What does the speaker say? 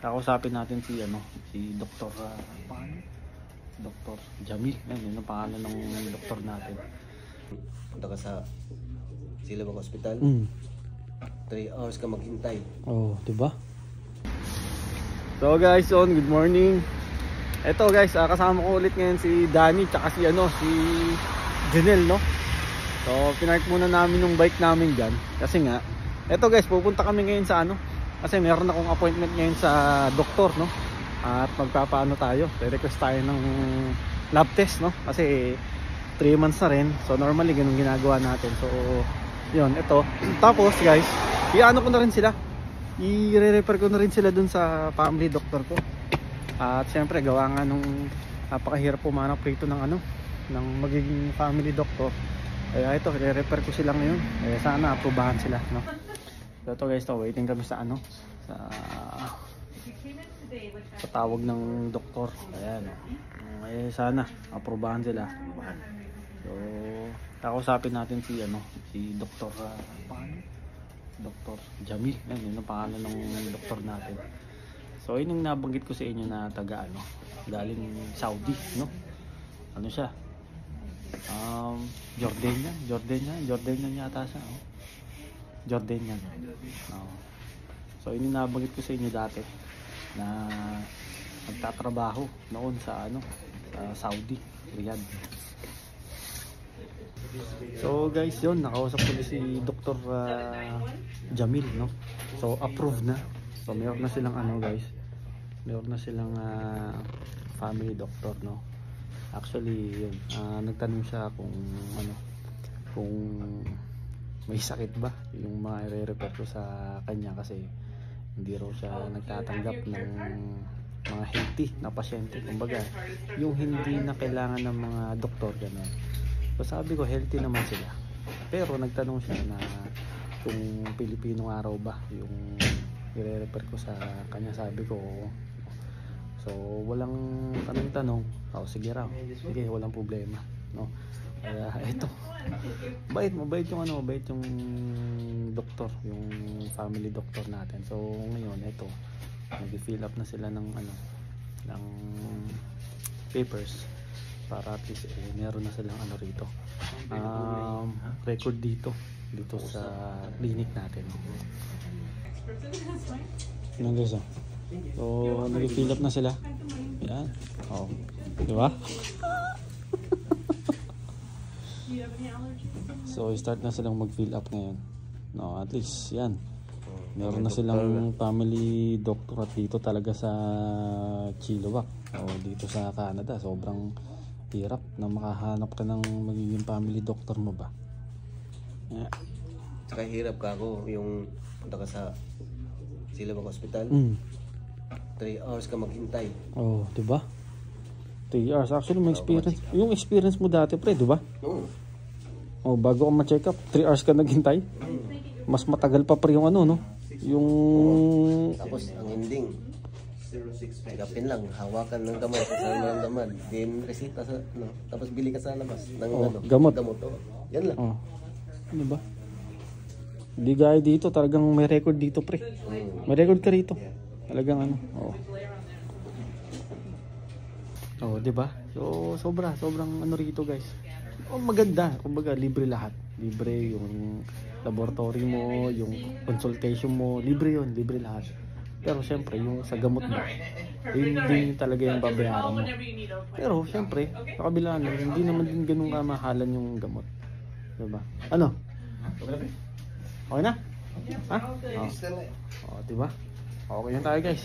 Kakausapin natin si si Dr. Dr. Jamil. Yun ang pangalan ng doktor natin. Punta ka sa Silawag Hospital. 3 hours ka maghintay. Oh, diba? So guys, good morning. Eto guys, kasama ko ulit ngayon si Danny tsaka si Janelle, no? So pinark muna namin yung bike namin dyan. Kasi nga, eto guys, pupunta kami ngayon sa kasi meron akong appointment ngayon sa doktor, no? At magpapaano tayo, request tayo ng lab test, no? Kasi 3 months na rin. So normally ganun ginagawa natin. So yun, ito. Tapos guys, i-ano ko na rin sila, i-refer ko na rin sila dun sa family doctor ko. At syempre gawa nga nung napakahirap pumanap rito ng ng magiging family doctor. Kaya ito, i-refer ko sila ngayon. Kaya sana aprobahan sila, no? So ito guys, waiting kami sa sa tawag ng doktor. Ayan, sana aprobahan sila. So kakausapin natin si Dr. Dr. Jamil. Yun ang pangalan ng doktor natin. So yun yung nabanggit ko sa inyo na taga galing Saudi, no? Ano siya? Jordanian yata siya, no? Jordanian. So yun yung nabanggit ko sa inyo dati na nagtatrabaho noon sa sa Saudi, Riyadh. So guys, yun, nakausap ko si Dr. Jamil, no? So approved na. So meron na silang guys, meron na silang family doctor, no? Actually yun, nagtanong siya kung kung may sakit ba yung i-refer ko sa kanya, kasi hindi raw siya nagtatanggap ng mga healthy na pasyente, kumbaga yung hindi na kailangan ng mga doktor, gano'n. So sabi ko healthy naman sila, pero nagtanong siya na kung Pilipinong araw ba yung i-refer ko sa kanya. Sabi ko so walang tanong. Sige raw, sige, walang problema, no? Kaya ito, mabait yung mabait yung doktor, yung family doctor natin. So ngayon ito, nag-fill up na sila ng ng papers para at least meron na silang rito, record dito sa clinic natin. Yan guys, so nag-fill up na sila. Yan, di ba? So start na silang mag-fill up ngayon, no? At least yan, meron na silang family doctor at dito talaga sa Chilliwack o dito sa Canada. Sobrang hirap na makahanap ka ng magiging family doctor mo ba. Yeah. Saka hirap ka yung punta ka sa Silawag Hospital. 3 hours ka maghintay. Oh, di ba? 3 hours. Actually, may experience. Yung experience mo dati, pre, di ba? Oh, bago ka ma-check up, 3 hours ka naghintay. Mas matagal pa pre yung no? Yung tapos ang ending, pin lang, hawakan ng kamay sa nararamdaman, then resita sa tapos bili ka sa labas ng gamot. Yan lang. Di ba? Di gaya dito, talagang may record dito, pre. May record ka rito. Talagang di ba? So sobrang rito, guys. Maganda, kumbaga libre lahat. Libre yung laboratory mo, yung consultation mo, libre yun, libre lahat. Pero syempre yung sa gamot mo, hindi talaga yung babayaran mo. Pero syempre, sa kabila hindi naman din ganun kamahalan yung gamot. Diba? Okay na? Ha? Diba? Okay na tayo guys.